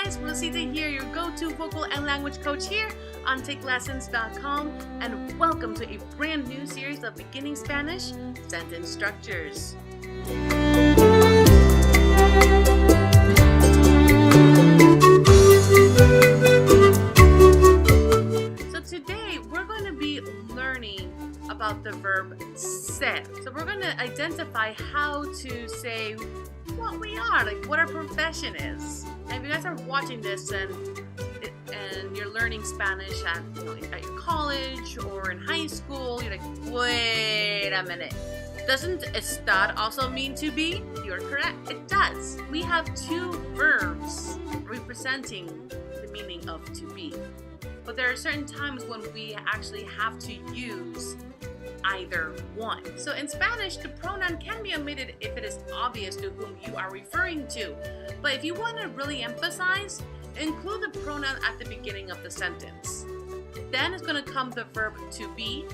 guys, Rosita here, your go-to vocal and language coach here on TakeLessons.com, and welcome to a brand new series of beginning Spanish sentence structures. So today we're going to be learning about the verb ser. So we're going to identify how to say what we are, like what our profession is. And if you guys are watching this and you're learning Spanish at at your college or in high school, you're like, wait a minute. Doesn't estar also mean to be? You're correct. It does. We have two verbs representing the meaning of to be. But there are certain times when we actually have to use either one. So in Spanish, the pronoun can be omitted if it is obvious to whom you are referring to. But if you want to really emphasize, include the pronoun at the beginning of the sentence. Then it's going to come the verb to be,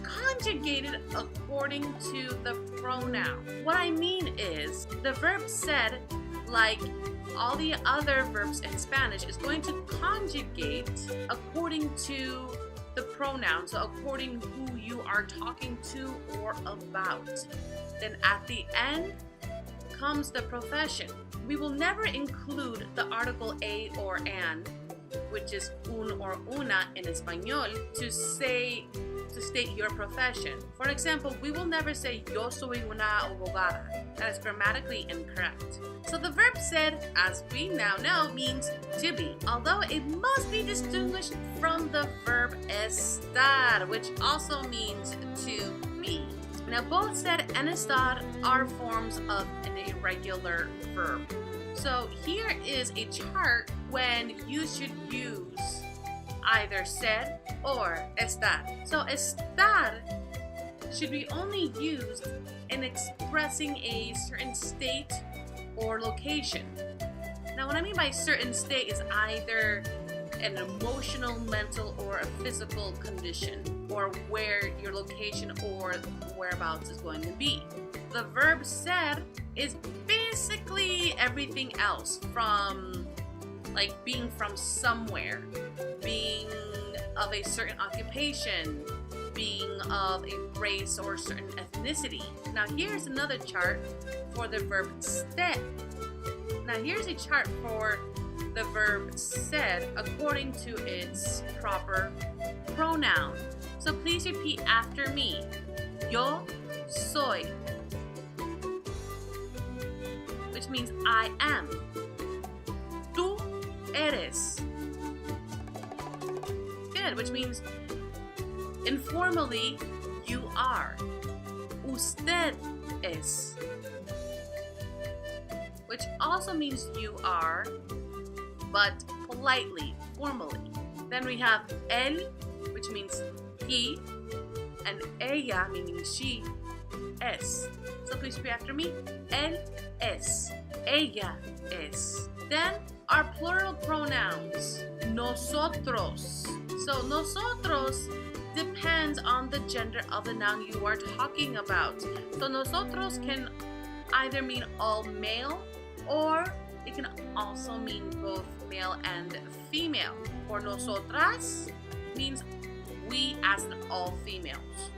conjugated according to the pronoun. What I mean is, the verb said, like all the other verbs in Spanish, is going to conjugate according to the pronoun, so according who you are talking to or about. Then at the end comes the profession. We will never include the article a or an, which is un or una in Espanol, to state your profession. For example, we will never say yo soy una abogada. That is grammatically incorrect. So the verb said, as we now know, means to be, although it must be distinguished from the verb estar, which also means to be. Now both said and estar are forms of an irregular verb. So here is a chart when you should use either said or estar. So estar should be only used in expressing a certain state or location. Now what I mean by certain state is either an emotional, mental, or a physical condition, or where your location or whereabouts is going to be. The verb said is basically everything else, from like being from somewhere, being of a certain occupation, being of a race or certain ethnicity. Now here's another chart for the verb said. Now here's a chart for the verb said according to its proper pronoun. So please repeat after me. Yo soy, which means I am. Tú eres. Good, which means informally you are. Usted es, which also means you are, but politely, formally. Then we have él, which means he, and ella, meaning she, es. So please repeat after me. Él es. Ella es. Then our plural pronouns. Nosotros. So nosotros depends on the gender of the noun you are talking about. So nosotros can either mean all male, or it can also mean both male and female. For nosotras means we as in all females.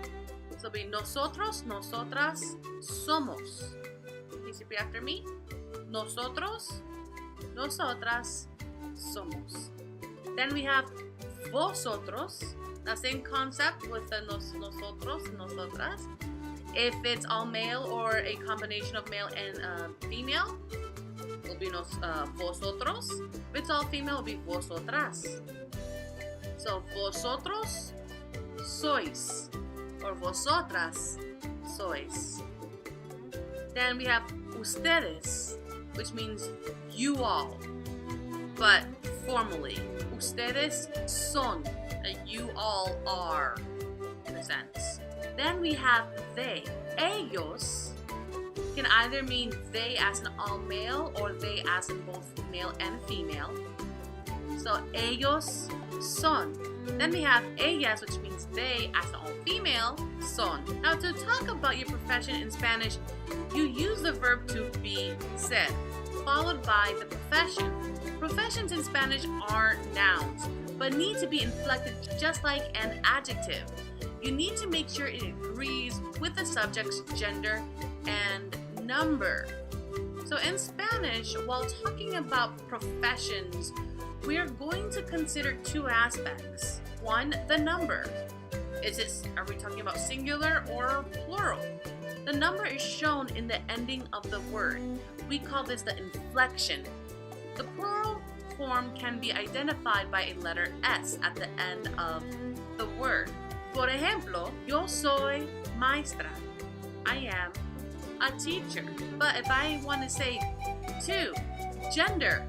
So be nosotros, nosotras, somos. Please repeat after me. Nosotros, nosotras, somos. Then we have vosotros, the same concept with the nosotros, nosotras. If it's all male or a combination of male and female, it will be vosotros. If it's all female, it will be vosotras. So vosotros sois, or vosotras sois. Then we have ustedes, which means you all, but formally. Ustedes son, you all are, in a sense. Then we have they. Ellos can either mean they as an all male or they as in both male and female. So ellos son. Then we have ellas, which means they as an all female, son. Now to talk about your profession in Spanish, you use the verb to be said, followed by the profession. Professions in Spanish are nouns, but need to be inflected just like an adjective. You need to make sure it agrees with the subject's gender and number. So in Spanish, while talking about professions, we are going to consider two aspects. One, the number. Are we talking about singular or plural? The number is shown in the ending of the word. We call this the inflection. The plural form can be identified by a letter S at the end of the word. Por ejemplo, yo soy maestra. I am a teacher. But if I want to say two, gender,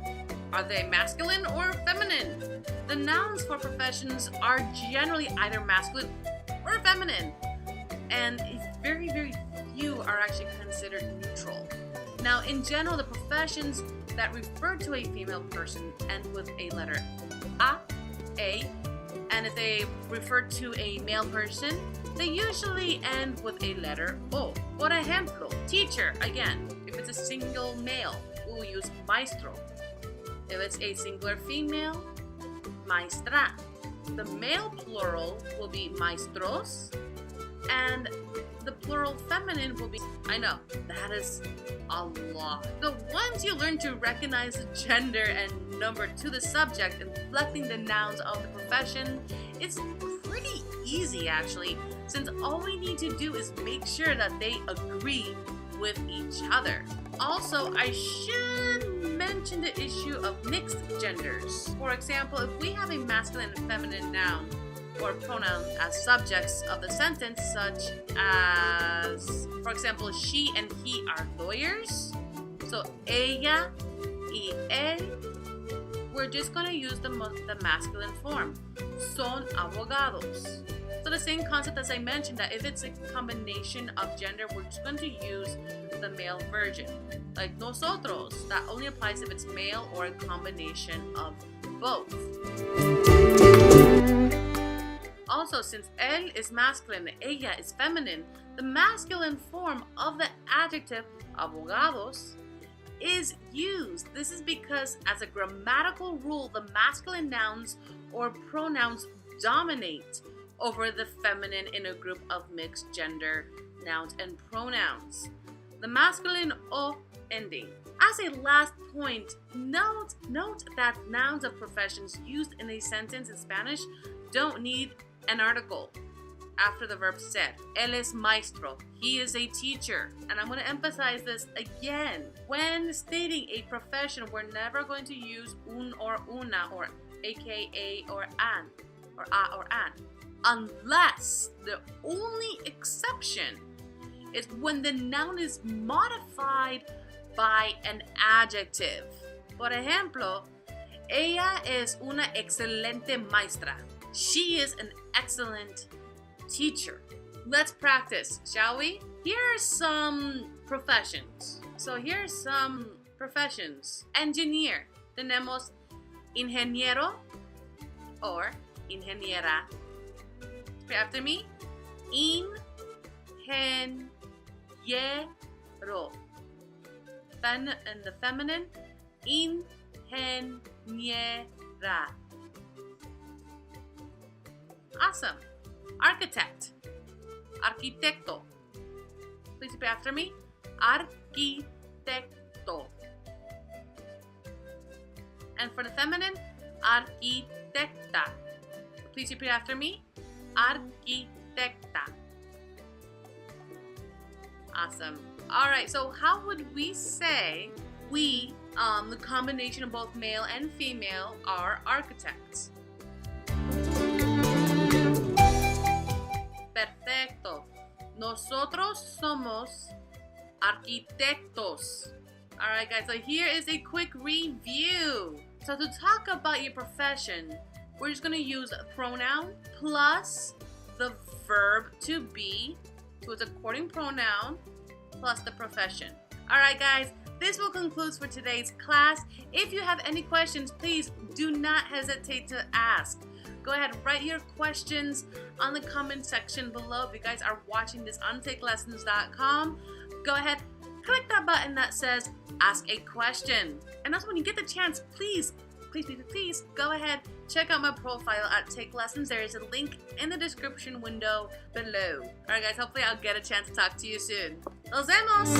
are they masculine or feminine? The nouns for professions are generally either masculine or feminine, and very, very few are actually considered neutral. Now, in general, the professions that refer to a female person end with a letter A, and if they refer to a male person, they usually end with a letter O. Por ejemplo, teacher, again, if it's a single male, we'll use maestro. If it's a singular female, maestra. The male plural will be maestros, and the plural feminine will be, I know, that is a lot. So once you learn to recognize the gender and number to the subject, inflecting the nouns of the profession, it's pretty easy actually, since all we need to do is make sure that they agree with each other. Also, I should mention the issue of mixed genders. For example, if we have a masculine and feminine noun or pronoun as subjects of the sentence, such as, for example, she and he are lawyers, so ella y él, we're just going to use the masculine form, son abogados. So the same concept as I mentioned, that if it's a combination of gender, we're just going to use the male version. Like nosotros, that only applies if it's male or a combination of both. Also, since él is masculine and ella is feminine, the masculine form of the adjective abogados is used. This is because, as a grammatical rule, the masculine nouns or pronouns dominate over the feminine in a group of mixed gender nouns and pronouns. The masculine O ending. As a last point, note that nouns of professions used in a sentence in Spanish don't need an article after the verb ser. Él es maestro. He is a teacher. And I'm going to emphasize this again. When stating a profession, we're never going to use un or una or aka or an or a or an, unless the only exception is when the noun is modified by an adjective. Por ejemplo, ella es una excelente maestra. She is an excellent teacher. Let's practice, shall we? Here are some professions. So here are some professions. Engineer. Tenemos ingeniero or ingeniera. Repeat after me. Ingeniero. And the feminine, ingeniera. Awesome. Architect. Arquitecto. Please repeat after me. Arquitecto. And for the feminine, arquitecta. Please repeat after me. Arquitecta. Awesome. All right, so how would we say we, the combination of both male and female, are architects? Perfecto. Nosotros somos arquitectos. All right, guys, so here is a quick review. So to talk about your profession, we're just going to use a pronoun plus the verb to be, so it's a courting pronoun, plus the profession. All right, guys, this will conclude for today's class. If you have any questions, please do not hesitate to ask. Go ahead, write your questions on the comment section below. If you guys are watching this on TakeLessons.com, go ahead, click that button that says ask a question. And also when you get the chance, please please go ahead, check out my profile at Take Lessons. There is a link in the description window below. Alright guys, hopefully I'll get a chance to talk to you soon. Nos vemos!